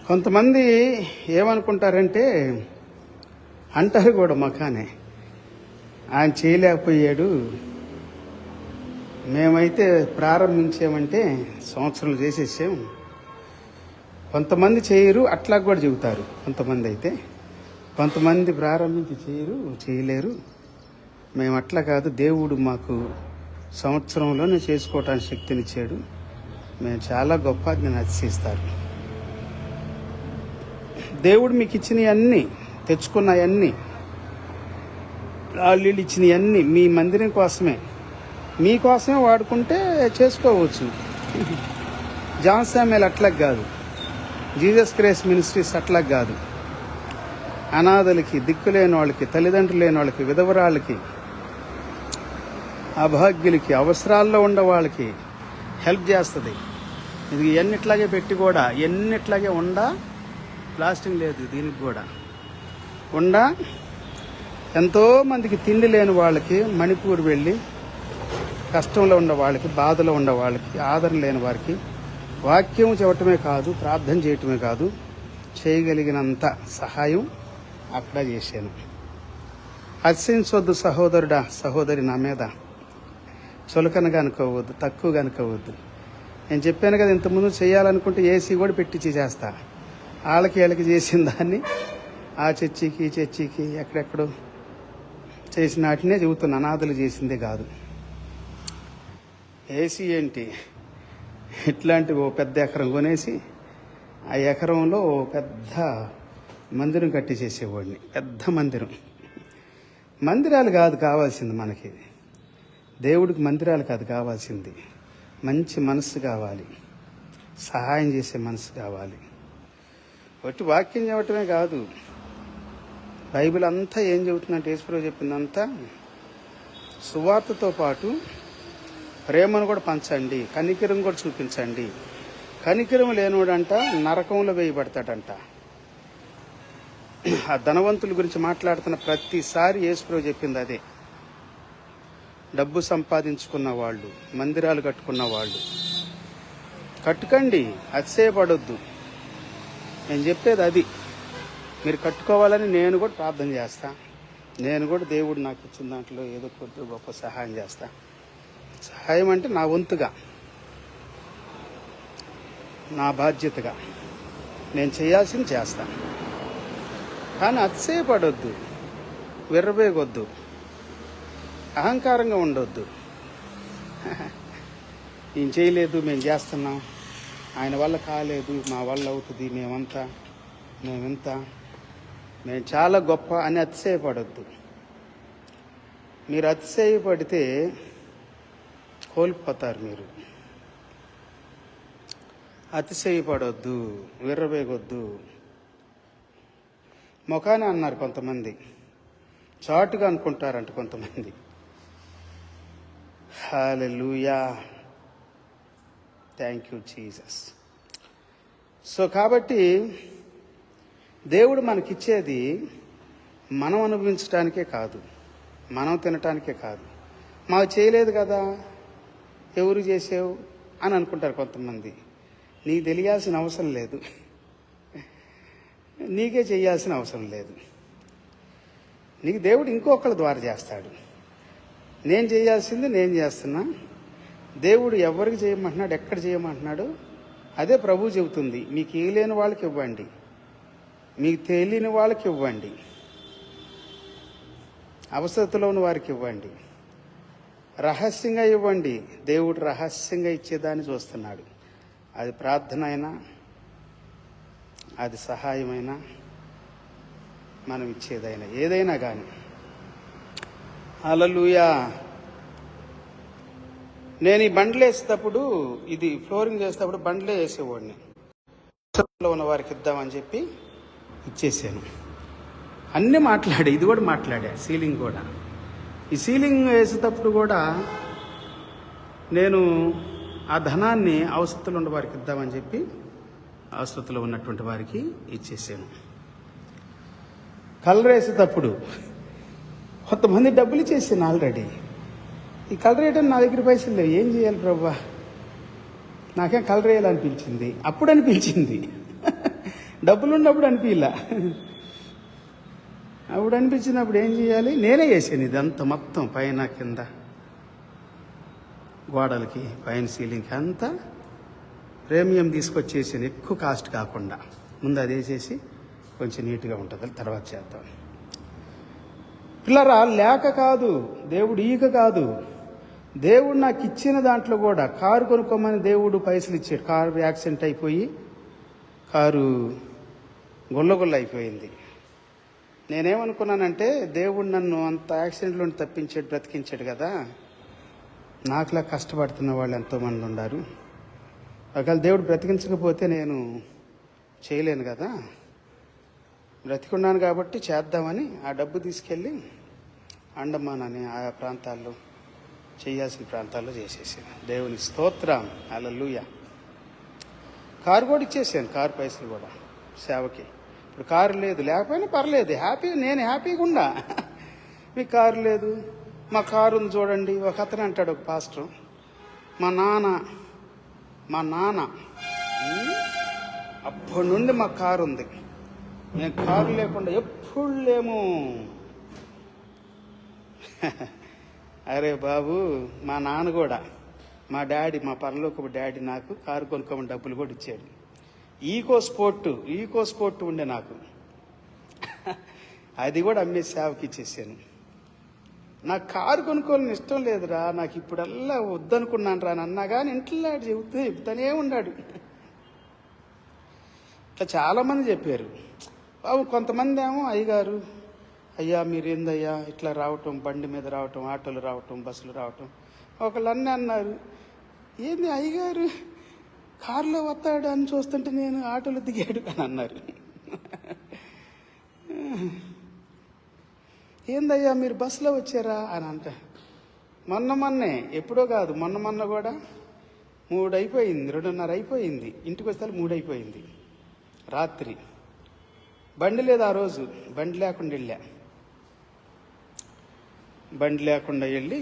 కొంతమంది ఏమనుకుంటారంటే, అంటారు కూడా మఖానే, ఆయన చేయలేకపోయాడు, మేమైతే ప్రారంభించామంటే సంవత్సరాలు చేసేసాం. కొంతమంది చేయరు, అట్లా కూడా చెబుతారు. కొంతమంది ప్రారంభించి చేయలేరు. మేము అట్లా కాదు, దేవుడు మాకు సంవత్సరంలోనే చేసుకోవటానికి శక్తినిచ్చాడు, మేము చాలా గొప్ప అని అతిశయిస్తారు. దేవుడు మీకు ఇచ్చినవన్నీ, తెచ్చుకున్నవన్నీ, వాళ్ళు ఇచ్చినవన్నీ మీ మందిరం కోసమే, మీకోసమే వాడుకుంటే చేసుకోవచ్చు. జాన్ శామ్యూల్ అట్లా కాదు, జీసస్ క్రైస్ట్ మినిస్ట్రీస్ అట్లా కాదు. అనాథలకి, దిక్కులేని వాళ్ళకి, తల్లిదండ్రులు లేని వాళ్ళకి, విధవరాళ్ళకి, అభాగ్యులకి, అవసరాల్లో ఉండే వాళ్ళకి హెల్ప్ చేస్తుంది. ఇది ఎన్నిట్లాగే పెట్టి కూడా, ఎన్నిట్లాగే ప్లాస్టింగ్ లేదు దీనికి కూడా ఎంతోమందికి తిండి లేని వాళ్ళకి, మణిపూర్ వెళ్ళి కష్టంలో ఉన్న వాళ్ళకి, బాధలో ఉన్న వాళ్ళకి, ఆదరణ లేని వారికి వాక్యం చెప్పటమే కాదు, ప్రార్థన చేయటమే కాదు, చేయగలిగినంత సహాయం అక్కడ చేశాను. అతిశయించవద్దు సహోదరుడా, సహోదరి, నా మీద చులకనగా అనుకోవద్దు, తక్కువగా అనుకోవద్దు. నేను చెప్పాను కదా, ఇంతకుముందు చేయాలనుకుంటే ఏసీ కూడా పెట్టించి చేస్తా. వీళ్ళకి చేసిన దాన్ని ఆ చర్చికి ఈ చర్చికి ఎక్కడెక్కడో చేసిన వాటినే చెబుతున్నా, అనాథలు చేసిందే కాదు. ఏసీ ఏంటి, ఇట్లాంటి ఓ పెద్ద ఎకరం కొనేసి ఆ ఎకరంలో ఓ పెద్ద మందిరం కట్టించేసేవాడిని. పెద్ద మందిరాలు కాదు కావాల్సింది మనకి, దేవుడికి మందిరాలు కాదు కావాల్సింది, మంచి మనస్సు కావాలి, సహాయం చేసే మనసు కావాలి. ఒకటి వాక్యం చెప్పటమే కాదు, బైబిల్ అంతా ఏం చెబుతుందంటే, యేసుప్రభువు చెప్పిందంతా సువార్తతో పాటు ప్రేమను కూడా పంచండి, కనికరం కూడా చూపించండి. కనికరం లేనివాడంట నరకంలో వేయబడతాడంట. ఆ ధనవంతుల గురించి మాట్లాడుతున్న ప్రతిసారి యేసుప్రభువు చెప్పింది అదే. డబ్బు సంపాదించుకున్న వాళ్ళు, మందిరాలు కట్టుకున్న వాళ్ళు కట్టుకండి, అతిశయపడొద్దు. నేను చెప్పేది అది. మీరు కట్టుకోవాలని నేను కూడా ప్రార్థన చేస్తా. నేను కూడా దేవుడు నాకు ఇచ్చిన దాంట్లో ఏదో కొద్ది గొప్ప సహాయం చేస్తా. సహాయం అంటే నా వంతుగా, నా బాధ్యతగా నేను చేయాల్సింది చేస్తాను. కానీ అతిశయపడొద్దు, విర్రవేగొద్దు, అహంకారంగా ఉండొద్దు. ఏం చేయలేదు, మేము చేస్తున్నాం, ఆయన వల్ల కాలేదు, మా వల్ల అవుతుంది, మేమింత, మేము చాలా గొప్ప అని అతిశయపడొద్దు. మీరు అతిశయపడితే కోల్పోతారు. మీరు అతిశయపడొద్దు, విర్రవేగొద్దు. ముఖానే అన్నారు కొంతమంది, చాటుగా అనుకుంటారంట కొంతమంది. హల్లెలూయా, థ్యాంక్ యూ జీసస్. సో కాబట్టి దేవుడు మనకిచ్చేది మనం అనుభవించడానికే కాదు, మనం తినటానికే కాదు. మాకు చేయలేదు కదా, ఎవరు చేసావు అని అనుకుంటారు కొంతమంది. నీకు తెలియాల్సిన అవసరం లేదు, నీకే చేయాల్సిన అవసరం లేదు. నీకు దేవుడు ఇంకొకళ్ళ ద్వారా చేస్తాడు. నేను చేయాల్సింది నేను చేస్తున్నా. దేవుడు ఎవరికి చేయమంటున్నాడు, ఎక్కడ చేయమంటున్నాడు, అదే ప్రభువు చెబుతుంది. మీకు ఏలేని వాళ్ళకి ఇవ్వండి, మీకు తెలియని వాళ్ళకి ఇవ్వండి, అవసరతలో ఉన్న వారికి ఇవ్వండి, రహస్యంగా ఇవ్వండి. దేవుడు రహస్యంగా ఇచ్చేదాన్ని చూస్తున్నాడు. అది ప్రార్థన అయినా, అది సహాయమైనా, మనం ఇచ్చేదైనా, ఏదైనా కానీ. హల్లెలూయా. నేను ఈ బండ్లు వేసేటప్పుడు, ఇది ఫ్లోరింగ్ చేసేటప్పుడు బండ్లే వేసేవాడిని. లో ఉన్న వారికి ఇద్దామని చెప్పి ఇచ్చేసాను. అన్నీ మాట్లాడే, ఇది కూడా మాట్లాడా, సీలింగ్ కూడా. ఈ సీలింగ్ వేసేటప్పుడు కూడా నేను ఆ ధనాన్ని అవసరతలో ఉన్న వారికి ఇద్దామని చెప్పి అవసరతలో ఉన్నటువంటి వారికి ఇచ్చేసాను. కలర్ వేసేటప్పుడు కొంతమంది డబ్బులు ఇచ్చేసాను ఆల్రెడీ. ఈ కలర్ వేయడానికి నా దగ్గర పైసలు లేవు, ఏం చేయాలి ప్రభా, నాకేం కలర్ వేయాలనిపించింది. అప్పుడు అనిపించింది డబ్బులు ఉన్నప్పుడు అనిపించలా. అప్పుడు అనిపించినప్పుడు ఏం చేయాలి? నేనే చేశాను ఇదంతా మొత్తం, పైన కింద గోడలకి పైన సీలింగ్కి అంతా ప్రీమియం తీసుకొచ్చేసాను, ఎక్కువ కాస్ట్ కాకుండా. ముందు అది వేసేసి కొంచెం నీట్గా ఉంటుంది, తర్వాత చేద్దాం. పిల్లరా, లేక కాదు, దేవుడు ఈక కాదు. దేవుడు నాకు ఇచ్చిన దాంట్లో కూడా కారు కొనుక్కోమని దేవుడు పైసలు ఇచ్చాడు. కారు యాక్సిడెంట్ అయిపోయి కారు గుల్లగుల్ల అయిపోయింది. నేనేమనుకున్నానంటే, దేవుడు నన్ను అంత యాక్సిడెంట్లో తప్పించాడు, బ్రతికించాడు కదా, నాకులా కష్టపడుతున్న వాళ్ళు ఎంతోమంది ఉన్నారు. ఒకవేళ దేవుడు బ్రతికించకపోతే నేను చేయలేను కదా, బ్రతికున్నాను కాబట్టి చేద్దామని ఆ డబ్బు తీసుకెళ్ళి అండమాన్ అని ఆయా ప్రాంతాల్లో చేయాల్సిన ప్రాంతాల్లో చేసేసాను. దేవుని స్తోత్రం, హల్లెలూయా. కారు కూడా ఇచ్చేసాను, కారు పైసలు కూడా సేవకి. ఇప్పుడు కారు లేదు, లేకపోయినా పర్లేదు, నేను హ్యాపీగా ఉన్నా. మీకు కారు లేదు, మా కారు ఉంది చూడండి. ఒక అతను అంటాడు, ఒక పాస్టర్, మా నాన్న అప్పటి నుండి మా కారు ఉంది, మేము కారు లేకుండా ఎప్పుడు లేము. అరే బాబు, మా నాన్న కూడా, మా డాడీ, మా పరలోకపు డాడీ నాకు కారు కొనుక్కోమని డబ్బులు కూడా ఇచ్చాడు. ఈకో స్పోర్ట్ ఉండే నాకు, అది కూడా అమ్మేసి సేవకి ఇచ్చేసాను. నాకు కారు కొనుక్కోవాలని ఇష్టం లేదురా, నాకు ఇప్పుడల్లా వద్దనుకున్నాను రా అని అన్నా కానీ ఇంట్లో చెబుతూనే ఉన్నాడు. ఇట్లా చాలామంది చెప్పారు బాబు. కొంతమంది ఏమో, అయ్యగారు, అయ్యా మీరేందయ్యా ఇట్లా రావటం, బండి మీద రావటం, ఆటోలు రావటం, బస్సులు రావటం. ఒకళ్ళు అన్నారు, ఏంది అయ్యగారు కారులో వస్తాడు అని చూస్తుంటే నేను ఆటోలో దిగాడు అని అన్నారు. ఏందయ్యా మీరు బస్సులో వచ్చారా అని అంట. మొన్నే ఎప్పుడో కాదు, మొన్న కూడా 3 అయిపోయింది, 2:30 అయిపోయింది. ఇంటికి వస్తే 3 అయిపోయింది రాత్రి. బండి లేదు ఆ రోజు, బండి లేకుండా వెళ్ళి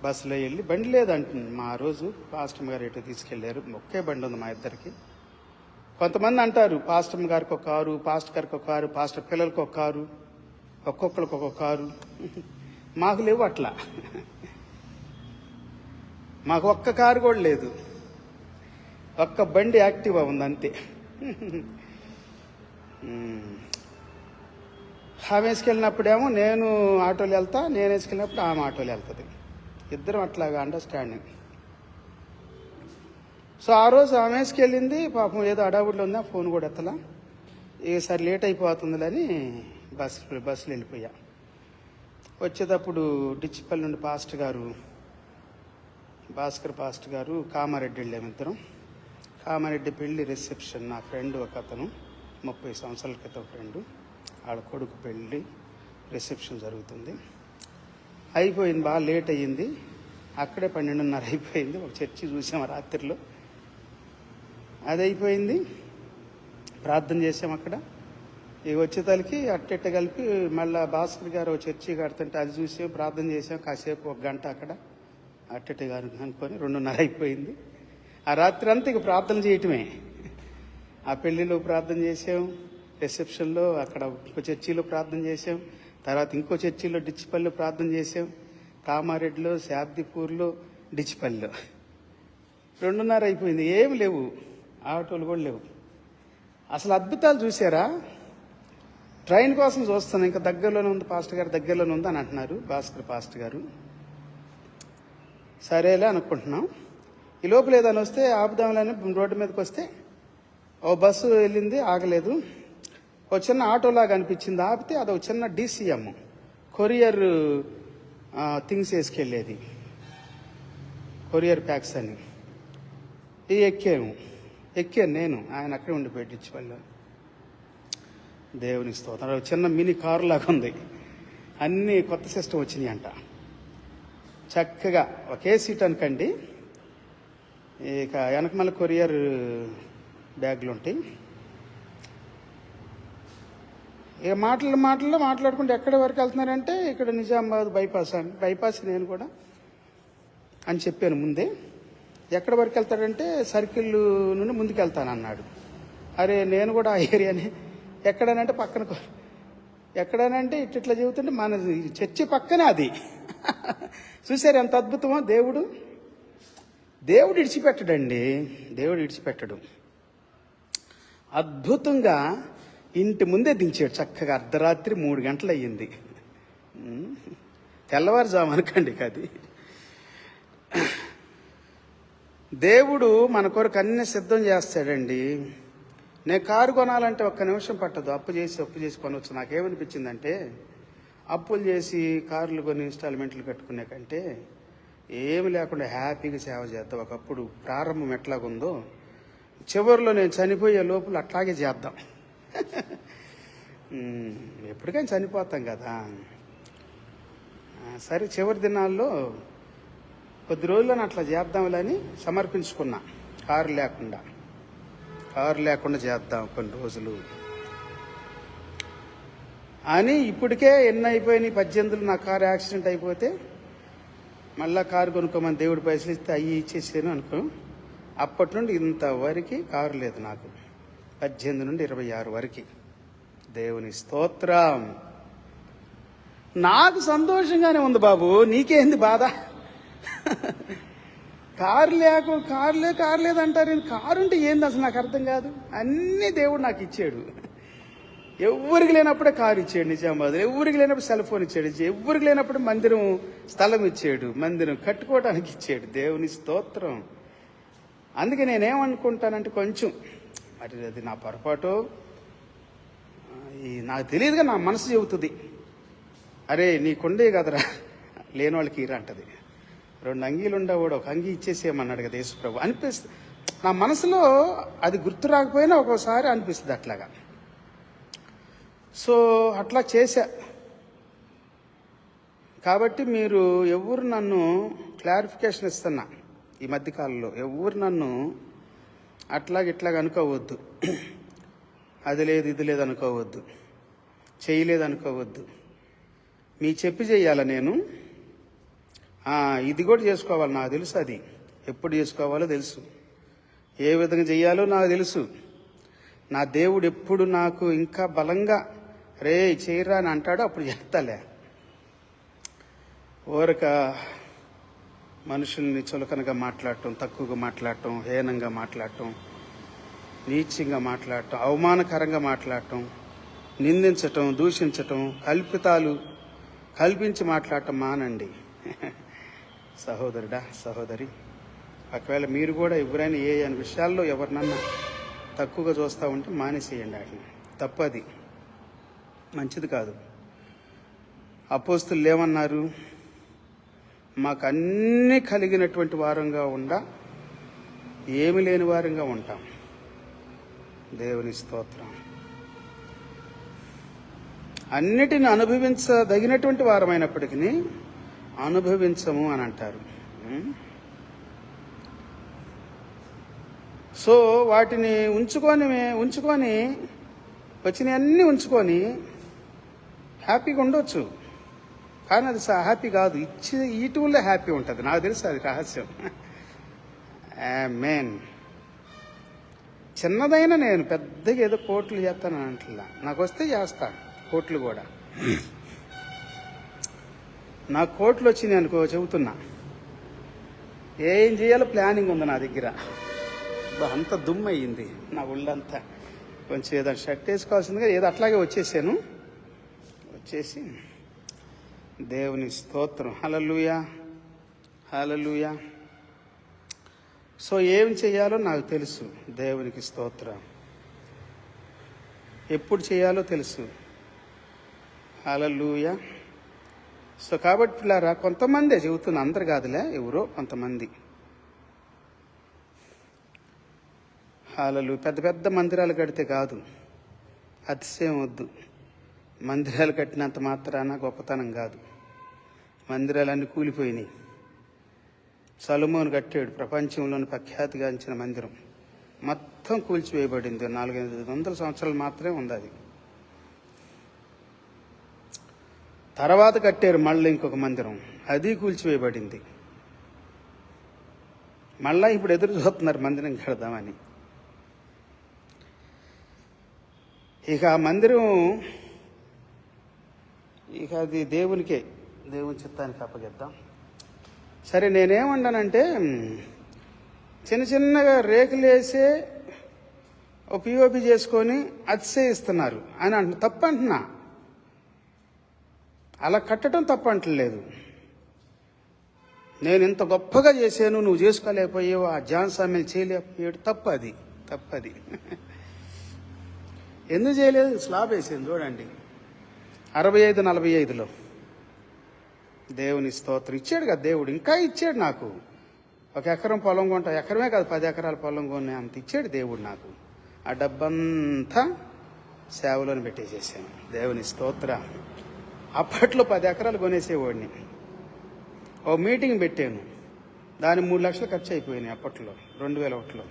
బస్సులో వెళ్ళి, బండి లేదంటుంది. మా రోజు పాస్టమ్ గారు ఎటో తీసుకెళ్లారు, ఒకే బండి ఉంది మా ఇద్దరికి. కొంతమంది అంటారు పాస్టమ్ గారికి ఒక కారు, పాస్టర్ గారికి ఒక కారు, పాస్టర్ పిల్లలకి ఒక కారు, ఒక్కొక్కరికి ఒక్కొక్క కారు. మాకు లేవు అట్లా. మాకు ఒక్క కారు కూడా లేదు, ఒక్క బండి యాక్టివా ఉంది అంతే. ఆమె వేసుకెళ్ళినప్పుడేమో నేను ఆటోలు వెళ్తా, నేను వేసుకెళ్ళినప్పుడు ఆమె ఆటోలు వెళ్తుంది. ఇద్దరం అట్లాగా అండర్స్టాండింగ్. సో ఆ రోజు ఆమె వేసుకెళ్ళింది, పాపం ఏదో అడావుడిలో ఉందా, ఫోన్ కూడా ఎత్తలా. ఈసారి లేట్ అయిపోతుందని బస్సులో వెళ్ళిపోయా. వచ్చేటప్పుడు డిచ్చిపల్లి నుండి భాస్కర్ పాస్టర్ గారు, కామారెడ్డి వెళ్ళాము ఇద్దరం. కామారెడ్డి పెళ్లి రిసెప్షన్, నా ఫ్రెండ్ ఒక అతను 30 సంవత్సరాల క్రితం ఫ్రెండు, ఆడ కొడుకు పెళ్ళి రిసెప్షన్ జరుగుతుంది. అయిపోయింది, బాగా లేట్ అయ్యింది. అక్కడే 12:30 అయిపోయింది. ఒక చర్చి చూసాం రాత్రిలో, అది అయిపోయింది. ప్రార్థన చేసాం అక్కడ. ఇక వచ్చేతలకి అట్టెట్ట కలిపి మళ్ళీ భాస్కర్ గారు చర్చి కడుతుంటే అది చూసాం, ప్రార్థన చేసాం కాసేపు, 1 గంట అక్కడ అట్టెట్ట గారు అనుకొని 2:30 అయిపోయింది. ఆ రాత్రి అంతా ఇక ప్రార్థన చేయటమే. ఆ పెళ్లిలో ప్రార్థన చేసాం, రిసెప్షన్లో అక్కడ ఇంకో చర్చిలో ప్రార్థన చేసాం, తర్వాత ఇంకో చర్చిలో డిచ్చిపల్లిలో ప్రార్థన చేసాం, కామారెడ్డిలో, శాబ్దిపూర్లో, డిచ్చిపల్లిలో. 2:30 అయిపోయింది. ఏమి లేవు, ఆటోలు కూడా లేవు. అసలు అద్భుతాలు చూసారా? ట్రైన్ కోసం చూస్తాను, ఇంకా దగ్గరలోనే ఉంది, పాస్టర్ గారు దగ్గరలోనే ఉంది అని అంటున్నారు భాస్కర్ పాస్టర్ గారు. సరేలే అనుకుంటున్నాం. ఈ లోపల ఏదైనా వస్తే ఆపుదాంలని రోడ్డు మీదకి వస్తే ఓ బస్సు వెళ్ళింది, ఆగలేదు. ఓ చిన్న ఆటోలాగా అనిపించింది, ఆపితే అది ఒక చిన్న DCM కొరియర్ థింగ్స్ వేసుకెళ్ళేది, కొరియర్ ప్యాక్స్ అని. ఎక్కాను నేను, ఆయన అక్కడే ఉండిపోయి డిచ్చిపల్లిలో. దేవుని స్తోత్రం. చిన్న మినీ కారు లాగా ఉంది, అన్నీ కొత్త సిస్టమ్ వచ్చినాయి అంట. చక్కగా ఒకే సీట్ అనుకండి, ఇక వెనక మళ్ళీ కొరియర్ బ్యాగులు ఉంటాయి. ఇక మాట్లాడుకుంటే ఎక్కడి వరకు వెళ్తున్నారంటే ఇక్కడ నిజామాబాద్ బైపాస్ నేను కూడా అని చెప్పాను ముందే. ఎక్కడి వరకు వెళ్తాడంటే సర్కిల్ నుండి ముందుకు వెళ్తాను అన్నాడు. అరే నేను కూడా ఆ ఏరియానే. ఎక్కడనంటే పక్కన, ఎక్కడనంటే ఇట్లా చెబుతుంటే మన చర్చి పక్కనే అది. చూసారు ఎంత అద్భుతమో దేవుడు. దేవుడు ఇడిచిపెట్టడండి, దేవుడు ఇడిచిపెట్టడు. అద్భుతంగా ఇంటి ముందే దించాడు చక్కగా. అర్ధరాత్రి 3 గంటలు అయ్యింది. తెల్లవారుజాము అనుకోండి అది. దేవుడు మన కొరకు అన్ని సిద్ధం చేస్తాడండి. నేను కారు కొనాలంటే 1 నిమిషం పట్టదు. అప్పు చేసి కొనవచ్చు. నాకేమనిపించిందంటే అప్పులు చేసి కార్లు కొని ఇన్స్టాల్మెంట్లు కట్టుకునే కంటే ఏమి లేకుండా హ్యాపీగా సేవ చేద్దాం. ఒకప్పుడు ప్రారంభం ఎట్లాగుందో చివరిలో నేను చనిపోయే లోపల అట్లాగే చేద్దాం. ఎప్పటికైనా చనిపోతాం కదా. సరే చివరి దినాల్లో కొద్ది రోజులను అట్లా చేద్దాంలని సమర్పించుకున్నా. కారు లేకుండా చేద్దాం కొన్ని రోజులు అని. ఇప్పటికే ఎన్ని అయిపోయినాయి, 18 నా కారు యాక్సిడెంట్ అయిపోతే మళ్ళా కారు కొనుక్కోమని దేవుడి పైసలు ఇస్తే అవి ఇచ్చేసాను అనుకో. అప్పటి నుండి ఇంతవరకు కారు లేదు నాకు. 18 నుండి 26 వరకు. దేవుని స్తోత్రం. నాకు సంతోషంగానే ఉంది బాబు, నీకేంది బాధ? కారు లేదంటారు. కారు ఉంటే ఏంది అసలు నాకు అర్థం కాదు. అన్నీ దేవుడు నాకు ఇచ్చాడు. ఎవరికి లేనప్పుడే కారు ఇచ్చాడు నిజామాబాద్. ఎవరికి లేనప్పుడు సెల్ ఫోన్ ఇచ్చాడు. ఎవరికి లేనప్పుడు మందిరం స్థలం ఇచ్చాడు. మందిరం కట్టుకోవడానికి ఇచ్చాడు. దేవుని స్తోత్రం. అందుకే నేనేమనుకుంటానంటే కొంచెం మరి అది నా పొరపాటు నాకు తెలియదుగా, నా మనసు చెబుతుంది, అరే నీకుండే కదరా లేని వాళ్ళకి ఇరా అంటది. 2 అంగీలు ఉండేవాడు 1 అంగీ ఇచ్చేసేయమన్నాడు కదా యేసుప్రభు అనిపిస్తుంది. నా మనసులో అది గుర్తు రాకపోయినా ఒక్కోసారి అనిపిస్తుంది అట్లాగా. సో అట్లా చేశా. కాబట్టి మీరు ఎవరు నన్ను క్లారిఫికేషన్ ఇస్తున్నా ఈ మధ్యకాలంలో, ఎవరు నన్ను ఇట్లాగా అనుకోవద్దు. అది లేదు ఇది లేదు అనుకోవద్దు, చేయలేదు అనుకోవద్దు. మీ చెప్పి చెయ్యాల నేను. ఇది కూడా చేసుకోవాలి నాకు తెలుసు. అది ఎప్పుడు చేసుకోవాలో తెలుసు, ఏ విధంగా చెయ్యాలో నాకు తెలుసు. నా దేవుడు ఎప్పుడు నాకు ఇంకా బలంగా రే చేయరా అని అంటాడో అప్పుడు చేస్తాలే. ఊరక మనుషుల్ని చులకనగా మాట్లాడటం, తక్కువగా మాట్లాడటం, హీనంగా మాట్లాడటం, నీచంగా మాట్లాడటం, అవమానకరంగా మాట్లాడటం, నిందించటం, దూషించటం, కల్పించి మాట్లాడటం మానండి. సహోదరుడా, సహోదరి, ఒకవేళ మీరు కూడా ఎవరైనా ఏ విషయాల్లో ఎవరినన్నా తక్కువగా చూస్తూ ఉంటే మానేసేయండి. వాటిని తప్పది, మంచిది కాదు. అపోస్తులు ఏమన్నారు? మాకు అన్నీ కలిగినటువంటి వారంగా ఏమి లేని వారంగా ఉంటాం. దేవుని స్తోత్రం. అన్నిటిని అనుభవించదగినటువంటి వారమైనప్పటికీ అనుభవించము అని అంటారు. సో వాటిని ఉంచుకొని వచ్చినవన్నీ ఉంచుకొని హ్యాపీగా ఉండొచ్చు. కానీ అది హ్యాపీ కాదు. ఇటు వల్ల హ్యాపీ ఉంటుంది. నాకు తెలుసు అది రహస్యం. ఆమేన్. చిన్నదైనా నేను పెద్దగా ఏదో కోట్లు చేస్తాను అంటలా. నాకు వస్తే చేస్తాను కోట్లు కూడా. నాకు కోట్లు వచ్చినాయి అనుకో, చెబుతున్నా ఏం చేయాలో ప్లానింగ్ ఉంది నా దగ్గర. అంత దుమ్ము అయ్యింది నా ఒళ్ళంతా. కొంచెం ఏదో షర్ట్ వేసుకోవాల్సిందిగా ఏదో అట్లాగే వచ్చేసాను. వచ్చేసి దేవుని స్తోత్రం. హల్లెలూయా, హల్లెలూయా. సో ఏం చేయాలో నాకు తెలుసు. దేవునికి స్తోత్రం. ఎప్పుడు చేయాలో తెలుసు. హల్లెలూయా. సో కాబట్టి పిల్లారా, కొంతమందే చెబుతున్నా, అందరు కాదులే, ఎవరో కొంతమంది. హల్లెలూయా. పెద్ద పెద్ద మందిరాలు కడితే కాదు, అతిశయం వద్దు. మందిరాలు కట్టినంత మాత్రాన గొప్పతనం కాదు. మందిరాలన్నీ కూలిపోయినాయి. సొలొమోను కట్టాడు ప్రపంచంలోని ప్రఖ్యాతిగాంచిన మందిరం. మొత్తం కూల్చివేయబడింది. 400-500 సంవత్సరాలు మాత్రమే ఉంది అది. తర్వాత కట్టారు మళ్ళీ ఇంకొక మందిరం, అది కూల్చివేయబడింది. మళ్ళా ఇప్పుడు ఎదురు చూస్తున్నారు మందిరం కడదామని. ఇక ఆ మందిరం ఇక అది దేవునికే, దేవుని చిత్తానికి అప్పగిద్దాం. సరే, నేనేమన్నానంటే చిన్న చిన్నగా రేకులు వేసే ఒక పిఓపి చేసుకొని అతిశయిస్తున్నారు అని తప్పు అంటున్నా. అలా కట్టడం తప్పు అంటలేదు. నేను ఇంత గొప్పగా చేశాను, నువ్వు చేసుకోలేకపోయావు, ఆ జాన్ సామ్యాలు చేయలేకపోయాడు, తప్పది. ఎందుకు చేయలేదు? స్లాబ్ వేసింది చూడండి, 65-45లో. దేవుని స్తోత్రం. ఇచ్చాడు కదా దేవుడు, ఇంకా ఇచ్చాడు నాకు. 1 ఎకరం పొలం కొంటా, ఎకరమే కాదు 10 ఎకరాల పొలం కొనే అంత ఇచ్చాడు దేవుడు నాకు. ఆ డబ్బంతా సేవలోని పెట్టేసేసాను. దేవుని స్తోత్రం. అప్పట్లో 10 ఎకరాలు కొనేసేవాడిని. ఓ మీటింగ్ పెట్టాను, దాని 3 లక్షలు ఖర్చు అయిపోయినాయి అప్పట్లో, 2001లో.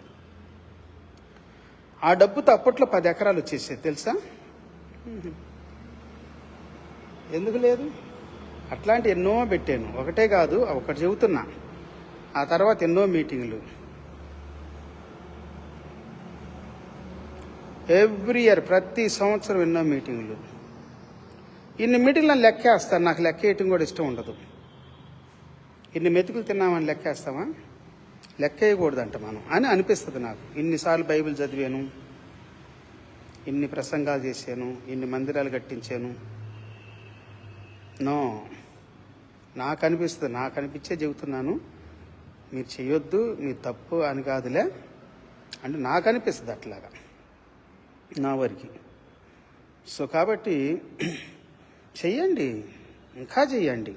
ఆ డబ్బుతో అప్పట్లో 10 ఎకరాలు వచ్చేసేది తెలుసా? ఎందుకు లేదు? అట్లాంటి ఎన్నో పెట్టాను, ఒకటే కాదు, ఒకటి చెబుతున్నా. ఆ తర్వాత ఎన్నో మీటింగ్లు, ఎవ్రీ ఇయర్, ప్రతి సంవత్సరం ఎన్నో మీటింగ్లు. ఇన్ని మీటింగ్లను లెక్కేస్తాను, నాకు లెక్క వేయటం కూడా ఇష్టం ఉండదు. ఇన్ని మెతుకులు తిన్నామని లెక్కేస్తామా? లెక్క వేయకూడదంట మనం అని అనిపిస్తుంది నాకు. ఇన్నిసార్లు బైబిల్ చదివాను, ఇన్ని ప్రసంగాలు చేశాను, ఇన్ని మందిరాలు కట్టించాను. నో, నాకు అనిపిస్తుంది, నాకు అనిపించే చెబుతున్నాను. మీరు చెయ్యొద్దు, మీరు తప్పు అని కాదులే, అంటే నాకు అనిపిస్తుంది అట్లాగా నా వరకు. సో కాబట్టి చెయ్యండి, ఇంకా చెయ్యండి,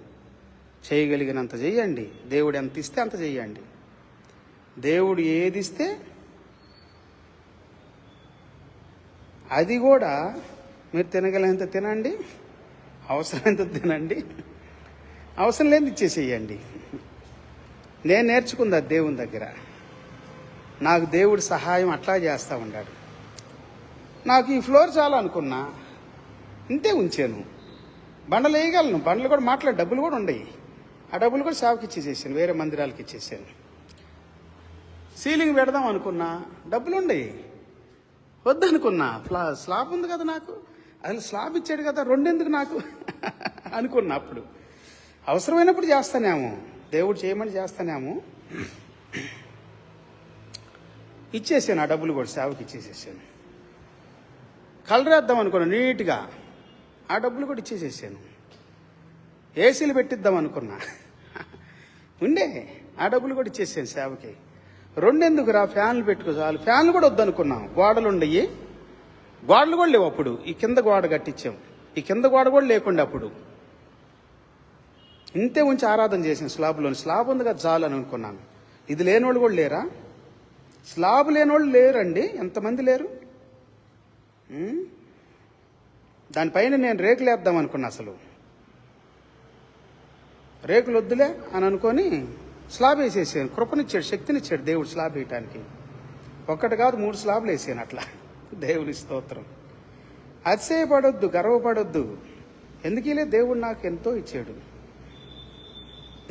చేయగలిగినంత చెయ్యండి. దేవుడు ఎంత ఇస్తే అంత చెయ్యండి. దేవుడు ఏది ఇస్తే అది కూడా మీరు తినగలిగినంత తినండి, అవసరమైనంత తినండి, అవసరం లేని ఇచ్చేసేయండి. నేను నేర్చుకుంది అది దేవుని దగ్గర. నాకు దేవుడి సహాయం అట్లా చేస్తూ ఉన్నాడు. నాకు ఈ ఫ్లోర్ చాలా అనుకున్నా, ఇంతే ఉంచాను. బండలు వేయగలను, బండలు కూడా మాట్లాడే డబ్బులు కూడా ఉన్నాయి. ఆ డబ్బులు కూడా సేవకి ఇచ్చేసేసాను, వేరే మందిరాలకి ఇచ్చేసాను. సీలింగ్ పెడదాం అనుకున్నా, డబ్బులు ఉన్నాయి. వద్దనుకున్నా, స్లాబ్ ఉంది కదా నాకు, అసలు స్లాబ్ ఇచ్చాడు కదా, రెండెందుకు నాకు అనుకున్నా. అప్పుడు అవసరమైనప్పుడు చేస్తానేమో, దేవుడు చేయమని చేస్తానేమో. ఇచ్చేసాను, ఆ డబ్బులు కూడా సేవకి ఇచ్చేసేసాను. కలర్ వేద్దాం అనుకున్నా నీట్గా, ఆ డబ్బులు కూడా ఇచ్చేసేసాను. ఏసీలు పెట్టిద్దాం అనుకున్నా, ఉండే, ఆ డబ్బులు కూడా ఇచ్చేసాను సేవకి. రెండెందుకు రా, ఫ్యాన్లు పెట్టుకో చాలు. ఫ్యాన్లు కూడా వద్దనుకున్నాం, గోడలు ఉండయి, గోడలు కూడా లేవు అప్పుడు. ఈ కింద గోడ కట్టించాం, ఈ కింద గోడ కూడా లేకుండా అప్పుడు. ఇంతే ఉంచి ఆరాధన చేసాను స్లాబ్లోని. స్లాబ్ ఉంది కదా చాలు అని అనుకున్నాను. ఇది లేనివాళ్ళు కూడా లేరా? స్లాబ్ లేనివాళ్ళు లేరండి, ఎంతమంది లేరు? దానిపైన నేను రేకులు వేద్దాం అనుకున్నా. అసలు రేకులు వద్దులే అని అనుకొని స్లాబ్ వేసేసాను. కృపనిచ్చాడు, శక్తినిచ్చాడు దేవుడు స్లాబ్ వేయటానికి. 1 కాదు 3 స్లాబ్లు వేసాను అట్లా. దేవుని స్తోత్రం. అతిశయపడొద్దు, గర్వపడొద్దు. ఎందుకలే, దేవుడు నాకు ఎంతో ఇచ్చాడు,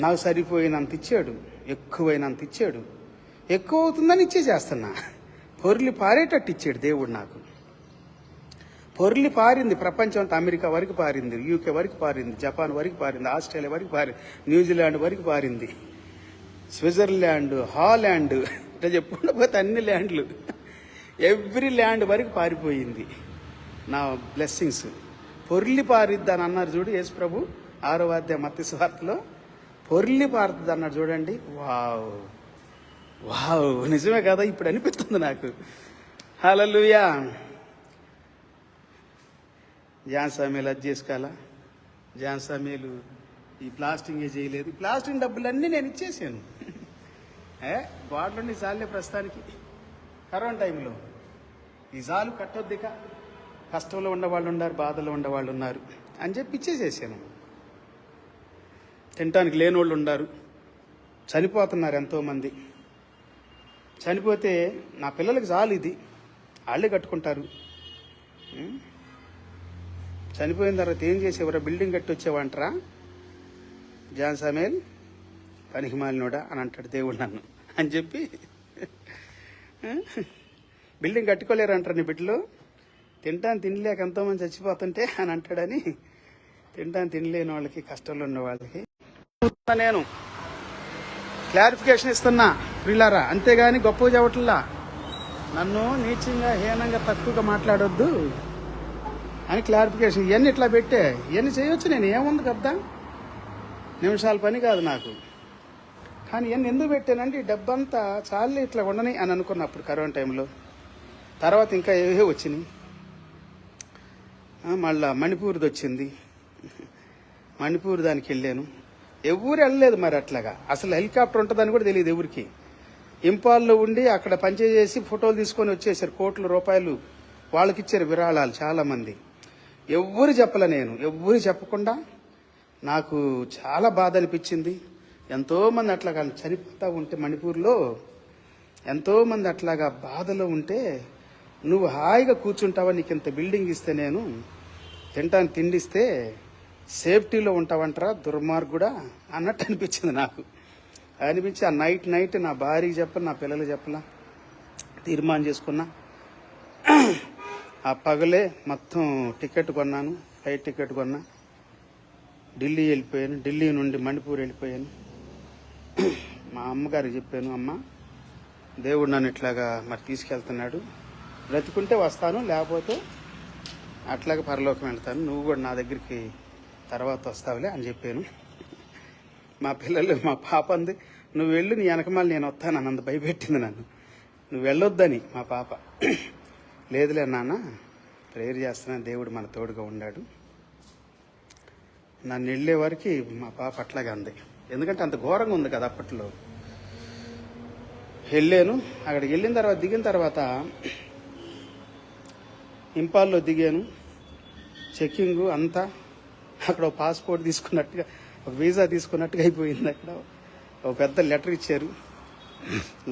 నాకు సరిపోయినంత ఇచ్చాడు, ఎక్కువైనంత ఇచ్చాడు. ఎక్కువ అవుతుందని ఇచ్చేసేస్తున్నా. పొర్లి పారేటట్టు ఇచ్చాడు దేవుడు నాకు. పొర్లి పారింది, ప్రపంచం అంతా. అమెరికా వరకు పారింది, యూకే వరకు పారింది, జపాన్ వరకు పారింది, ఆస్ట్రేలియా వరకు పారింది, న్యూజిలాండ్ వరకు పారింది, స్విట్జర్లాండ్, హాలాండ్, ఇట్లా చెప్పుకుంటూ పోతే అన్ని ల్యాండ్లు, ఎవ్రీ ల్యాండ్ వరకు పారిపోయింది నా బ్లెస్సింగ్స్. పొర్లి పారిద్ది అని అన్నారు చూడు యేసు ప్రభు 6వ అధ్యాయం మత్తయి సువార్తలో. పొర్లి పారుతుంది అన్నాడు చూడండి. వావ్ వావ్, నిజమే కదా, ఇప్పుడు అనిపిస్తుంది నాకు. హల్లెలూయా. జాన్ సామ్యాలు అది చేసుకోవాలా? జాన్ సామ్యాలు ఈ ప్లాస్టింగే చేయలేదు. ఈ ప్లాస్టింగ్ డబ్బులన్నీ నేను ఇచ్చేసాను. గోడలుండి చాలే ప్రస్తుతానికి. కరోనా టైంలో ఈ చాలు, కట్టొద్దిక, కష్టంలో ఉండేవాళ్ళు ఉన్నారు, బాధలో ఉండేవాళ్ళు ఉన్నారు అని చెప్పి ఇచ్చేసేసాను. తినటానికి లేనోళ్ళు ఉన్నారు, చనిపోతున్నారు ఎంతోమంది. చనిపోతే నా పిల్లలకి చాలు, ఇది వాళ్ళే కట్టుకుంటారు. చనిపోయిన తర్వాత ఏం చేసేవారా? బిల్డింగ్ కట్టి వచ్చేవంటరా జాన్ సామ్యాల్, పనికి మాలినోడా అని అంటాడు దేవుడు నన్ను అని చెప్పి. బిల్డింగ్ కట్టుకోలేరంటారు నీ బిడ్డలు. తింటాను తినలేక ఎంతోమంది చచ్చిపోతుంటే అని అంటాడని తింటాను తినలేని వాళ్ళకి, కష్టంలో ఉన్న వాళ్ళకి నేను క్లారిఫికేషన్ ఇస్తున్నా ప్రియులారా. అంతేగాని గొప్పగా చెప్పట్లా, నన్ను నీచంగా హీనంగా తక్కువగా మాట్లాడొద్దు అని క్లారిఫికేషన్. ఇవన్నీ ఇట్లా పెట్టే ఇవన్నీ చేయొచ్చు, నేను ఏముంది కదా, నిమిషాల పని కాదు నాకు. కానీ ఇవన్నీ ఎందుకు పెట్టానంటే ఈ డబ్బంతా చాలే ఇట్లా ఉండని అని అనుకున్నప్పుడు కరోనా టైంలో. తర్వాత ఇంకా ఏవే వచ్చినాయి, మళ్ళా మణిపూర్ది వచ్చింది. మణిపూర్ దానికి వెళ్ళాను, ఎవరు వెళ్ళలేదు మరి అట్లాగా. అసలు హెలికాప్టర్ ఉంటుందని కూడా తెలియదు ఎవరికి. ఇంపాల్లో ఉండి అక్కడ పనిచేసి ఫోటోలు తీసుకొని వచ్చేసారు, కోట్ల రూపాయలు వాళ్ళకి ఇచ్చారు విరాళాలు చాలామంది. ఎవ్వరు చెప్పలే, నేను ఎవ్వరు చెప్పకుండా నాకు చాలా బాధ అనిపించింది. ఎంతోమంది అట్లాగా చనిపోతూ ఉంటే మణిపూర్లో ఎంతోమంది అట్లాగా బాధలో ఉంటే నువ్వు హాయిగా కూర్చుంటావా, నీకు ఇంత బిల్డింగ్ ఇస్తే, నేను తింటాను తిండిస్తే సేఫ్టీలో ఉంటావంటారా దుర్మార్గుడా అన్నట్టు అనిపించింది నాకు. అనిపించి ఆ నైట్ నా భార్యకి చెప్పను, నా పిల్లలకి చెప్పలా, తీర్మానం చేసుకున్నా. ఆ పగలే మొత్తం టికెట్ కొన్నాను, ఫ్లైట్ టికెట్ కొన్నా, ఢిల్లీ వెళ్ళిపోయాను. ఢిల్లీ నుండి మణిపూర్ వెళ్ళిపోయాను. మా అమ్మగారికి చెప్పాను, అమ్మ దేవుడు నన్ను ఇట్లాగా మరి తీసుకెళ్తున్నాడు, బ్రతికుంటే వస్తాను, లేకపోతే అట్లాగే పరలోకం వెళ్తాను, నువ్వు కూడా నా దగ్గరికి తర్వాత వస్తావులే అని చెప్పాను. మా పిల్లలు, మా పాప అంది, నువ్వు వెళ్ళు, నీ వెనకమాల నేను వస్తాను అన్నంత భయపెట్టింది నన్ను, నువ్వు వెళ్ళొద్దని. మా పాప, లేదులే నాన్న, ప్రేయర్ చేస్తున్నాను, దేవుడు మన తోడుగా ఉన్నాడు. నన్ను వెళ్ళే వరకు మా పాప అట్లాగే అంది, ఎందుకంటే అంత ఘోరంగా ఉంది కదా అప్పట్లో. వెళ్ళాను. అక్కడికి వెళ్ళిన తర్వాత దిగిన తర్వాత ఇంపాల్లో దిగాను. చెక్కింగ్ అంతా అక్కడ ఒక పాస్పోర్ట్ తీసుకున్నట్టుగా, ఒక వీసా తీసుకున్నట్టుగా అయిపోయింది. అక్కడ ఒక పెద్ద లెటర్ ఇచ్చారు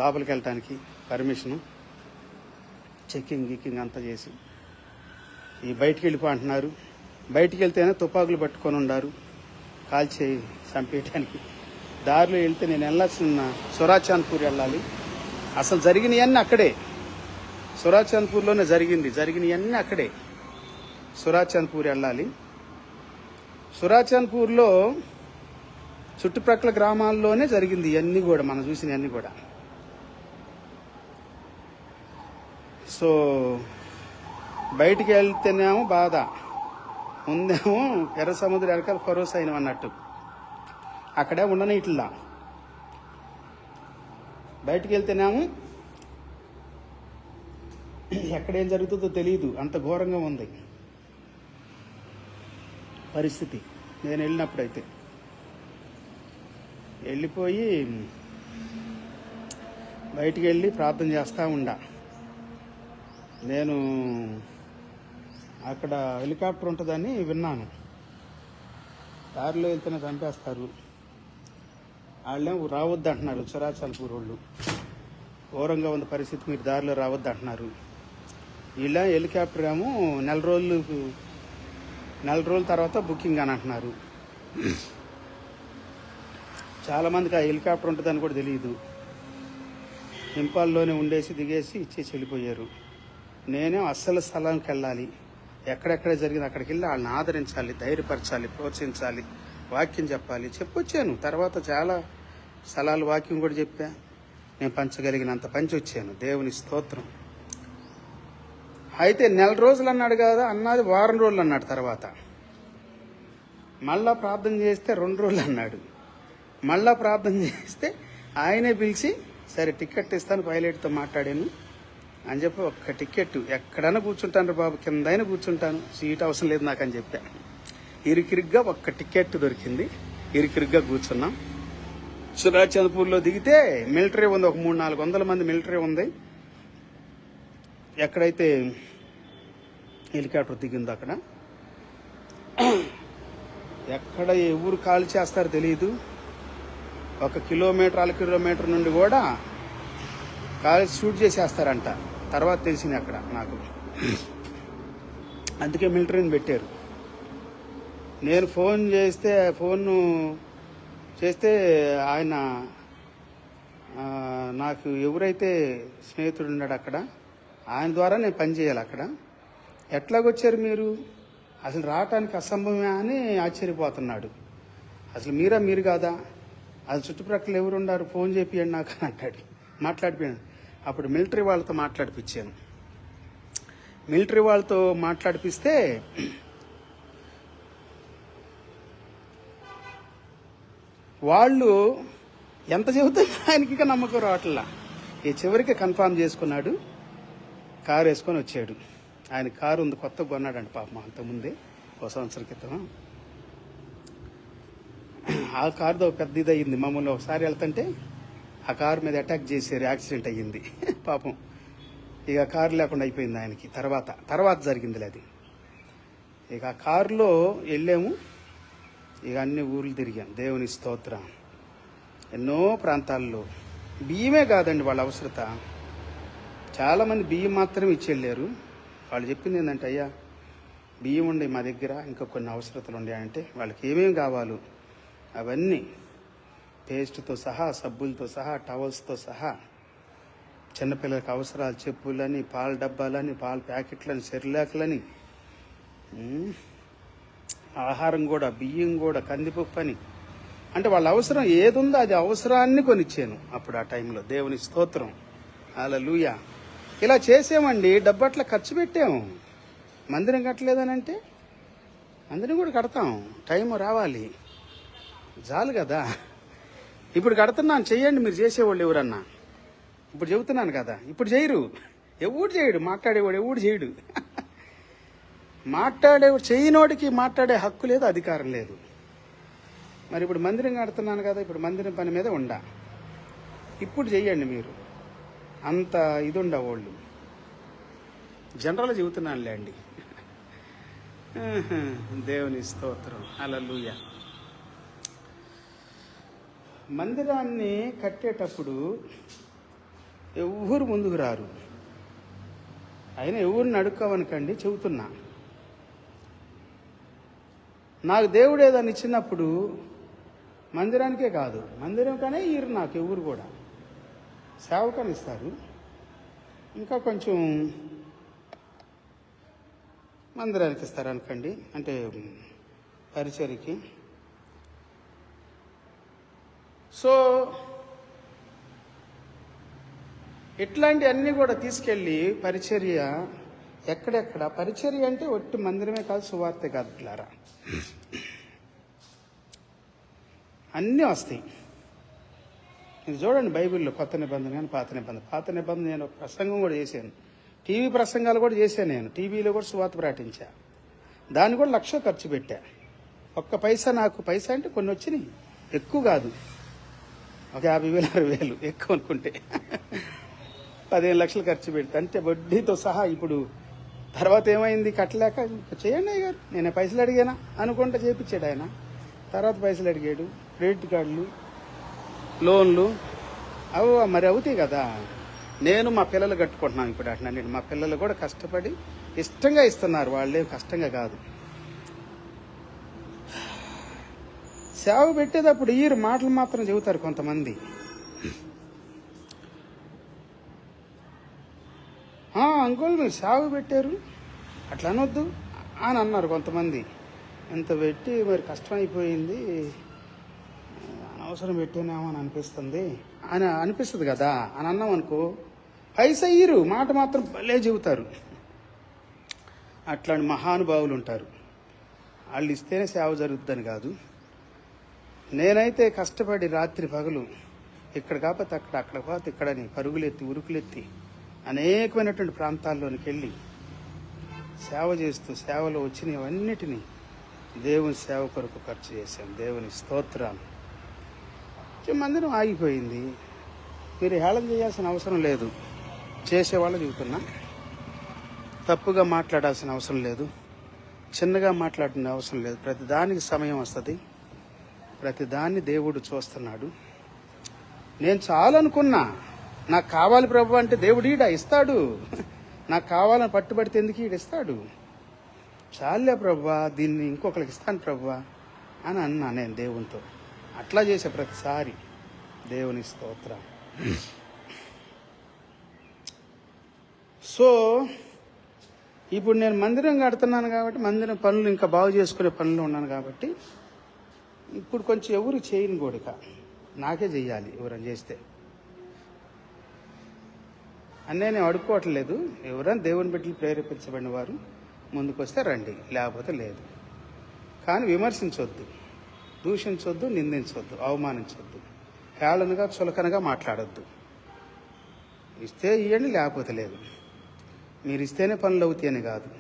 లోపలికి వెళ్ళటానికి పర్మిషను. చెక్కింగ్ గిక్కింగ్ అంతా చేసి ఈ బయటికి వెళ్ళిపో అంటున్నారు. బయటికి వెళ్తేనే తుపాకులు పట్టుకొని ఉండారు కాల్చే చంపేయటానికి. దారిలో వెళ్తే నేను వెళ్ళాల్సిన సురాచాంద్పూర్ వెళ్ళాలి. అసలు జరిగినవన్నీ అక్కడే, సురాచాంద్పూర్లోనే జరిగినవన్నీ అక్కడే. సురాచాంద్పూర్ వెళ్ళాలి. సురాచాంద్పూర్లో చుట్టుప్రక్కల గ్రామాల్లోనే జరిగింది ఇవన్నీ కూడా, మనం చూసినవన్నీ కూడా. సో బయటికి వెళ్తేనేమో బాధ, ముందేమో ఎర్ర సముద్రం వెనకాల ఫరోస్ అయిన అన్నట్టు, అక్కడే ఉండని ఇట్లా. బయటికి వెళ్తేనేమో ఎక్కడేం జరుగుతుందో తెలియదు, అంత ఘోరంగా ఉంది పరిస్థితి. నేను వెళ్ళినప్పుడైతే వెళ్ళిపోయి బయటికి వెళ్ళి ప్రార్థన చేస్తూ ఉండా. నేను అక్కడ హెలికాప్టర్ ఉంటుందని విన్నాను, దారిలో వెళ్తేనే చంపేస్తారు, వాళ్ళేమో రావద్దు అంటున్నారు. సురాచాంద్పూర్ వాళ్ళు, ఘోరంగా ఉంది పరిస్థితి, మీరు దారిలో రావద్దు అంటున్నారు. వీళ్ళ హెలికాప్టర్ ఏమో నెల రోజుల తర్వాత బుకింగ్ అని అంటున్నారు. చాలామందికి ఆ హెలికాప్టర్ ఉంటుందని కూడా తెలియదు. ఇంపాల్లోనే ఉండేసి దిగేసి ఇచ్చేసి వెళ్ళిపోయారు. నేనే అస్సలు స్థలానికి వెళ్ళాలి, ఎక్కడెక్కడ జరిగింది అక్కడికి వెళ్ళి వాళ్ళని ఆదరించాలి, ధైర్యపరచాలి, ప్రోత్సహించాలి, వాక్యం చెప్పాలి. చెప్పొచ్చాను. తర్వాత చాలా స్థలాలు వాక్యం కూడా చెప్పా. నేను పంచగలిగినంత పంచి వచ్చాను, దేవుని స్తోత్రం. అయితే నెల రోజులు అన్నాడు కదా, అన్నది వారం రోజులు అన్నాడు. తర్వాత మళ్ళా ప్రార్థన చేస్తే 2 రోజులు అన్నాడు. మళ్ళా ప్రార్థన చేస్తే ఆయనే పిలిచి, సరే టికెట్ ఇస్తాను, పైలట్తో మాట్లాడాను అని చెప్పి, ఒక్క టికెట్ ఎక్కడైనా కూర్చుంటాను బాబు, కిందైనా కూర్చుంటాను, సీట్ అవసరం లేదు నాకు అని చెప్పా. ఇరుకిరుగ్గా ఒక్క టికెట్ దొరికింది, ఇరుకిరుగ్గా కూర్చున్నాం. సురాచంద్పూర్లో దిగితే మిలిటరీ ఉంది, ఒక 300-400 మంది మిలిటరీ ఉంది. ఎక్కడైతే హెలికాప్టర్ దిగిందో అక్కడ, ఎక్కడ ఎవరు కాల్ చేస్తారో తెలియదు. 1 కిలోమీటర్ 1/2 కిలోమీటర్ నుండి కూడా కాల్ షూట్ చేసేస్తారంట. తర్వాత తెలిసింది అక్కడ నాకు, అందుకే మిలిటరీని పెట్టారు. నేను ఫోన్ చేస్తే ఆయన, నాకు ఎవరైతే స్నేహితుడు ఉన్నాడు అక్కడ, ఆయన ద్వారా నేను పనిచేయాలి అక్కడ. ఎట్లాగొచ్చారు మీరు? అసలు రావటానికి అసంభవమే అని ఆశ్చర్యపోతున్నాడు. అసలు మీరు కాదా? అది చుట్టుప్రక్కల ఎవరు ఉన్నారు, ఫోన్ చేపియండి నాకు అని అంటాడు. మాట్లాడిపోయాను. అప్పుడు మిలిటరీ వాళ్ళతో మాట్లాడిపించాను. మిలిటరీ వాళ్ళతో మాట్లాడిపిస్తే వాళ్ళు ఎంత చెబుతారు ఆయనకి ఇక నమ్మకం రావట్లా. ఈ చివరికి కన్ఫామ్ చేసుకున్నాడు, కారు వేసుకొని వచ్చాడు. ఆయన కారు ఉంది, కొత్తగా కొన్నాడంట పాపం అంతకుముందే, 1 సంవత్సరం క్రితం. ఆ కారుతో పెద్ద ఇది అయ్యింది. మమ్మల్ని ఒకసారి వెళ్తుంటే ఆ కారు మీద అటాక్ చేశారు, యాక్సిడెంట్ అయ్యింది పాపం. ఇక కారు లేకుండా అయిపోయింది ఆయనకి. తర్వాత జరిగిందిలే అది. ఇక ఆ కారులో వెళ్ళాము. ఇక అన్ని ఊర్లు తిరిగాం. దేవుని స్తోత్రం. ఎన్నో ప్రాంతాల్లో బియ్యమే కాదండి వాళ్ళ అవసరత. చాలామంది బియ్యం మాత్రం ఇచ్చి వెళ్ళారు. వాళ్ళు చెప్పింది ఏంటంటే, అయ్యా బియ్యం ఉండే మా దగ్గర, ఇంకా కొన్ని అవసరతలు ఉన్నాయంటే వాళ్ళకి ఏమేమి కావాలో అవన్నీ పేస్ట్తో సహా, సబ్బులతో సహా, టవల్స్తో సహా, చిన్నపిల్లలకి అవసరాలు, చెప్పులని, పాల డబ్బాలని, పాల ప్యాకెట్లని, సెర్లాక్లని, ఆహారం కూడా, బియ్యం కూడా, కందిపప్పు అని, అంటే వాళ్ళ అవసరం ఏది ఉందో అది అవసరాన్ని కొనిచ్చాను అప్పుడు ఆ టైంలో. దేవుని స్తోత్రం, హల్లెలూయా. ఇలా చేసామండి. డబ్బట్లా ఖర్చు పెట్టాము. మందిరం కట్టలేదని అంటే మందిరం కూడా కడతాం, టైం రావాలి, చాలు కదా. ఇప్పుడు కడుతున్నాను, చెయ్యండి మీరు చేసేవాళ్ళు ఎవరన్నా. ఇప్పుడు చెబుతున్నాను కదా, ఇప్పుడు చేయరు, ఎవడు చేయడు, మాట్లాడేవాడు ఎవడు చేయడు. మాట్లాడేవాడు చేయనోడికి మాట్లాడే హక్కు లేదు, అధికారం లేదు. మరి ఇప్పుడు మందిరం కడుతున్నాను కదా, ఇప్పుడు మందిరం పని మీద ఉండా, ఇప్పుడు చెయ్యండి మీరు. అంత ఇది ఉండవాళ్ళు. జనరల్ చెబుతున్నానులే అండి. దేవుని స్తోత్రం, హల్లెలూయా. మందిరాన్ని కట్టేటప్పుడు ఎవరు ముందుకు రారు. అయినా ఎవరిని అడుక్కోవనుకండి, చెబుతున్నా. నాకు దేవుడు ఏదైనా ఇచ్చినప్పుడు మందిరానికే కాదు, మందిరం కానీ ఇరు నాకు ఎవరు కూడా సేవకాన్ని ఇస్తారు. ఇంకా కొంచెం మందిరానికి ఇస్తారు అనుకోండి, అంటే పరిచర్యకి. సో ఇట్లాంటి అన్నీ కూడా తీసుకెళ్ళి పరిచర్య ఎక్కడెక్కడ, పరిచర్య అంటే ఒట్టి మందిరమే కాదు, సువార్తే కాదు పిల్లారా, అన్నీ వస్తాయి. మీరు చూడండి బైబిల్లో కొత్త నిబంధన కానీ పాత నిబంధన. నేను ఒక ప్రసంగం కూడా చేశాను, టీవీ ప్రసంగాలు కూడా చేశాను. నేను టీవీలో కూడా సువార్త ప్రకటించా. దాన్ని కూడా 1,00,000 ఖర్చు పెట్టా. ఒక్క పైసా, నాకు పైసా అంటే కొన్ని వచ్చినాయి, ఎక్కువ కాదు, ఒక 50,000 60,000 ఎక్కువ అనుకుంటే 15 లక్షలు ఖర్చు పెడతా, అంటే వడ్డీతో సహా. ఇప్పుడు తర్వాత ఏమైంది, కట్టలేక చేయండి అయ్య గారు, నేను పైసలు అడిగానా అనుకుంటా చేయించాడు ఆయన. తర్వాత పైసలు అడిగాడు, క్రెడిట్ కార్డులు, లోన్లు, అవు మరి అవుతాయి కదా. నేను మా పిల్లలు కట్టుకుంటున్నాను ఇప్పుడు అట్లా. నేను మా పిల్లలు కూడా కష్టపడి ఇష్టంగా ఇస్తున్నారు, వాళ్ళే కష్టంగా కాదు. సేవ పెట్టేటప్పుడు ఈ మాటలు మాత్రం చెబుతారు కొంతమంది. అంకుల్ మీరు సేవ పెట్టారు అట్లా అనొద్దు అని అన్నారు కొంతమంది. ఎంత పెట్టి మరి కష్టమైపోయింది, అనవసరం పెట్టానేమో అని అనిపిస్తుంది కదా అని అన్నాం అనుకో, పైసా ఇయ్యరు, మాట మాత్రం భలే చెబుతారు. అట్లాంటి మహానుభావులు ఉంటారు. వాళ్ళు ఇస్తేనే సేవ జరుగుతుందని కాదు. నేనైతే కష్టపడి రాత్రి పగలు ఇక్కడ కాకపోతే అక్కడ కాకపోతే ఇక్కడని పరుగులెత్తి ఉరుకులెత్తి అనేకమైనటువంటి ప్రాంతాల్లోనికి వెళ్ళి సేవ చేస్తూ, సేవలో వచ్చినవన్నిటినీ దేవుని సేవ కొరకు ఖర్చు చేశాం. దేవుని స్తోత్రాలు. మందిరం ఆగిపోయింది, మీరు హేళన చేయాల్సిన అవసరం లేదు. చేసేవాళ్ళు చెబుతున్నా, తప్పుగా మాట్లాడాల్సిన అవసరం లేదు, చిన్నగా మాట్లాడిన అవసరం లేదు. ప్రతి దానికి సమయం వస్తుంది, ప్రతి దాన్ని దేవుడు చూస్తున్నాడు. నేను చాలనుకున్నా, నాకు కావాలి ప్రభు అంటే దేవుడు ఈడ ఇస్తాడు. నాకు కావాలని పట్టుబడితే ఎందుకు ఈడ ఇస్తాడు. చాలే ప్రభువా, దీన్ని ఇంకొకరికి ఇస్తాను ప్రభువా అని అన్నా నేను దేవునితో. అట్లా చేసే ప్రతిసారి దేవుని స్తోత్రం. సో ఇప్పుడు నేను మందిరం కడుతున్నాను కాబట్టి మందిరం పనులు ఇంకా బాగు చేసుకునే పనులు ఉన్నాను కాబట్టి ఇప్పుడు కొంచెం ఎవరు చేయని కోడిక నాకే చెయ్యాలి ఎవరైనా చేస్తే అన్నీ నేను అడుక్కోవట్లేదు. ఎవరైనా దేవుని బిడ్డలు ప్రేరేపించబడిన వారు ముందుకు వస్తే రండి, లేకపోతే లేదు. కానీ విమర్శించొద్దు, దూషించొద్దు, నిందించొద్దు, అవమానించొద్దు, హేళనగా చులకనగా మాట్లాడొద్దు. ఇస్తే ఇవ్వండి, లేకపోతే లేదు. మీరు ఇస్తేనే పనులు అవుతాయి అని కాదు,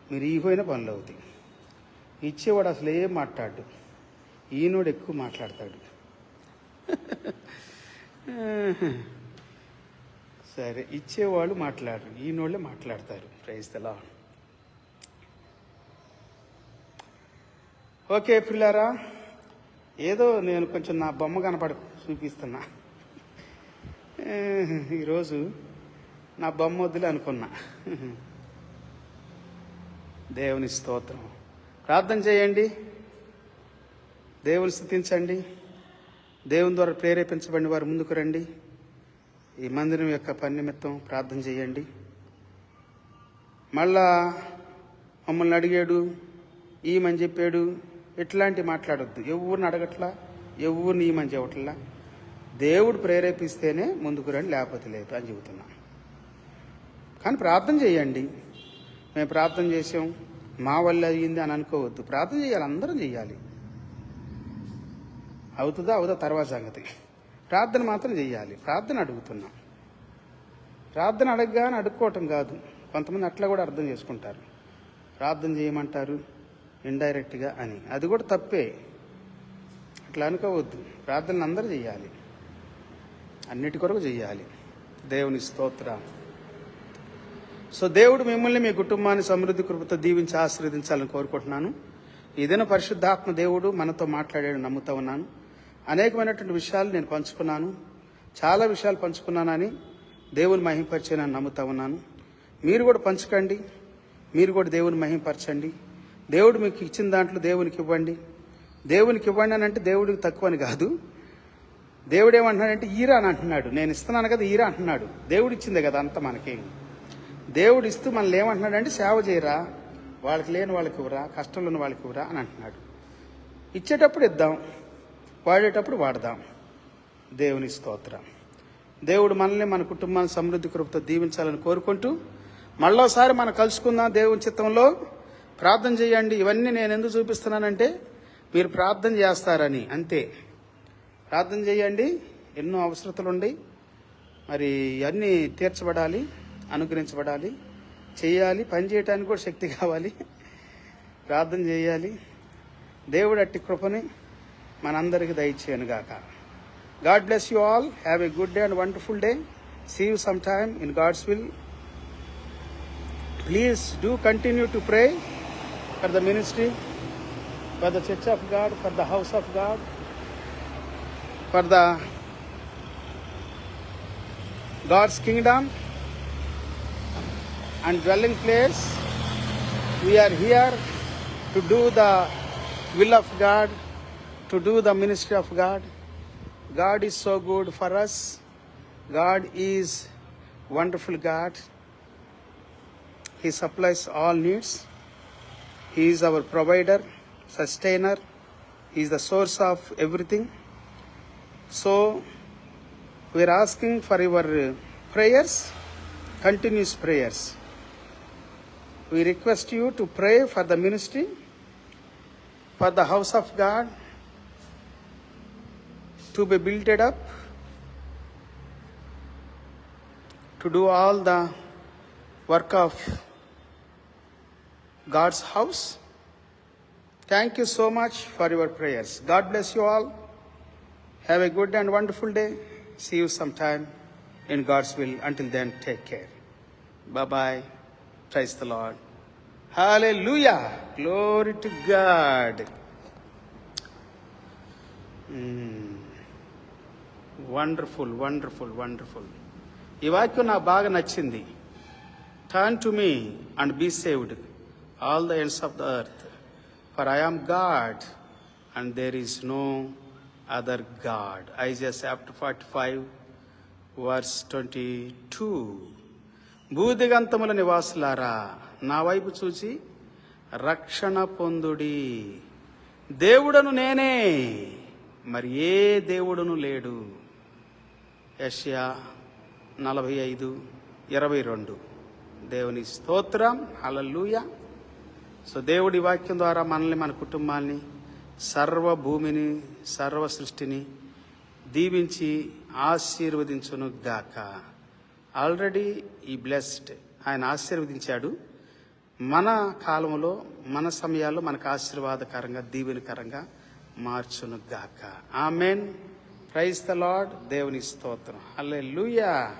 మీరు ఇవ్వకపోయినా పనులు అవుతాయి. ఇచ్చేవాడు అసలు ఏం మాట్లాడు, ఈయనోడు ఎక్కువ మాట్లాడతాడు. సరే, ఇచ్చేవాళ్ళు మాట్లాడరు, ఈయనోళ్ళే మాట్లాడతారు. Praise the lord. ఓకే పిల్లారా, ఏదో నేను కొంచెం నా బొమ్మ చూపిస్తున్నా. ఈరోజు నా బొమ్మ వద్దులే అనుకున్నా. దేవుని స్తోత్రం. ప్రార్థన చేయండి, దేవుని స్తుతించండి. దేవుని ద్వారా ప్రేరేపించబడిన వారు ముందుకు రండి. ఈ మందిరం యొక్క పని నిమిత్తం ప్రార్థన చేయండి. మళ్ళా మమ్మల్ని అడిగాడు, ఈమని చెప్పాడు, ఇట్లాంటి మాట్లాడొద్దు. ఎవరిని అడగట్లా, ఎవరిని ఈమని చెప్పట్లా. దేవుడు ప్రేరేపిస్తేనే ముందుకు రండి, లేకపోతే లేదు అని చెబుతున్నా. కానీ ప్రార్థన చేయండి. మేము ప్రార్థన చేసాం, మా వల్ల అయ్యింది అని అనుకోవద్దు. ప్రార్థన చేయాలి, అందరం చేయాలి. అవుతుందా అవుదా తర్వాత సంగతి. ప్రార్థన మాత్రం చేయాలి. ప్రార్థన అడుగుతున్నాం. ప్రార్థన అడగగానే అడుక్కోవటం కాదు. కొంతమంది అట్లా కూడా అర్థం చేసుకుంటారు. ప్రార్థన చేయమంటారు ఇండైరెక్ట్గా అని, అది కూడా తప్పే. అట్లా అనుకోవద్దు. ప్రార్థనలు అందరూ చేయాలి, అన్నిటి కొరకు చేయాలి. దేవుని స్తోత్రం. సో దేవుడు మిమ్మల్ని, మీ కుటుంబాన్ని సమృద్ధి కృపతో దీవించి ఆశీర్వదించాలని కోరుకుంటున్నాను. ఏదైనా పరిశుద్ధాత్మ దేవుడు మనతో మాట్లాడాడు నమ్ముతా ఉన్నాను. అనేకమైనటువంటి విషయాలు నేను పంచుకున్నాను, చాలా విషయాలు పంచుకున్నానని దేవుని మహింపరిచానని నమ్ముతా ఉన్నాను. మీరు కూడా పంచుకోండి, మీరు కూడా దేవుని మహింపరచండి. దేవుడు మీకు ఇచ్చిన దాంట్లో దేవునికి ఇవ్వండి. దేవునికి ఇవ్వండి అని అంటే దేవుడికి తక్కువ అని కాదు. దేవుడు ఏమంటున్నాడంటే ఈరా అని అంటున్నాడు. నేను ఇస్తున్నాను కదా ఈరా అంటున్నాడు. దేవుడు ఇచ్చిందే కదా అంత మనకి. దేవుడు ఇస్తూ మనల్ని ఏమంటున్నాడంటే సేవ చేయరా, వాళ్ళకి లేని వాళ్ళకి ఇవ్వరా, కష్టంలో ఉన్న వాళ్ళకి ఇవ్వరా అని అంటున్నాడు. ఇచ్చేటప్పుడు ఇద్దాం, వాడేటప్పుడు వాడదాం. దేవుని స్తోత్రం. దేవుడు మనల్ని, మన కుటుంబాన్ని సమృద్ధి కృపతో దీవించాలని కోరుకుంటూ మళ్ళోసారి మనం కలుసుకుందాం దేవుని చిత్తంలో. ప్రార్థన చేయండి. ఇవన్నీ నేను ఎందుకు చూపిస్తున్నానంటే మీరు ప్రార్థన చేస్తారని, అంతే. ప్రార్థన చేయండి. ఎన్నో అవసరతలు ఉన్నాయి, మరి అన్నీ తీర్చబడాలి, అనుగ్రహించబడాలి, చేయాలి. పని చేయడానికి కూడా శక్తి కావాలి. ప్రార్థన చేయాలి. దేవుడు అట్టి కృపని మనందరికీ దయచేయను గాక. God bless you all. Have a good day and wonderful day. See you sometime in God's will. Please do continue to pray for the ministry, for the church of God, for the house of God, for the God's kingdom and dwelling place. We are here to do the will of God, to do the ministry of God. God is so good for us. God is wonderful God. He supplies all needs. He is our provider, sustainer. He is the source of everything. So we are asking for your prayers, continuous prayers. We request you to pray for the ministry, for the house of God to be built up, to do all the work of God's house. Thank you so much for your prayers. God bless you all. Have a good and wonderful day. See you sometime in God's will. Until then, take care. Bye-bye. Praise the Lord. Hallelujah. Glory to God. Wonderful wonderful wonderful. ఈ వాక్యం నాకు బాగా నచ్చింది. Turn to me and be saved all the ends of the earth, for I am God and there is no other God. Isaiah chapter 45 verse 22. భూదిగంతముల నివాసులారా, నా వైపు చూచి రక్షణ పొందుడి. దేవుడను నేనే, మరి ఏ దేవుడును లేడు. యెషయా 45:22. దేవుని స్తోత్రం, హల్లెలూయా. సో దేవుడి వాక్యం ద్వారా మనల్ని, మన కుటుంబాన్ని, సర్వ భూమిని, సర్వ సృష్టిని దీవించి ఆశీర్వదించును గాక. ఆల్రెడీ ఈ బ్లెస్డ్, ఆయన ఆశీర్వదించాడు. మన కాలంలో, మన సమయాల్లో మనకు ఆశీర్వాదకరంగా, దీవెనకరంగా మార్చును గాక. ఆమెన్. Praise the Lord. దేవుని స్తోత్రం. హల్లెలూయా.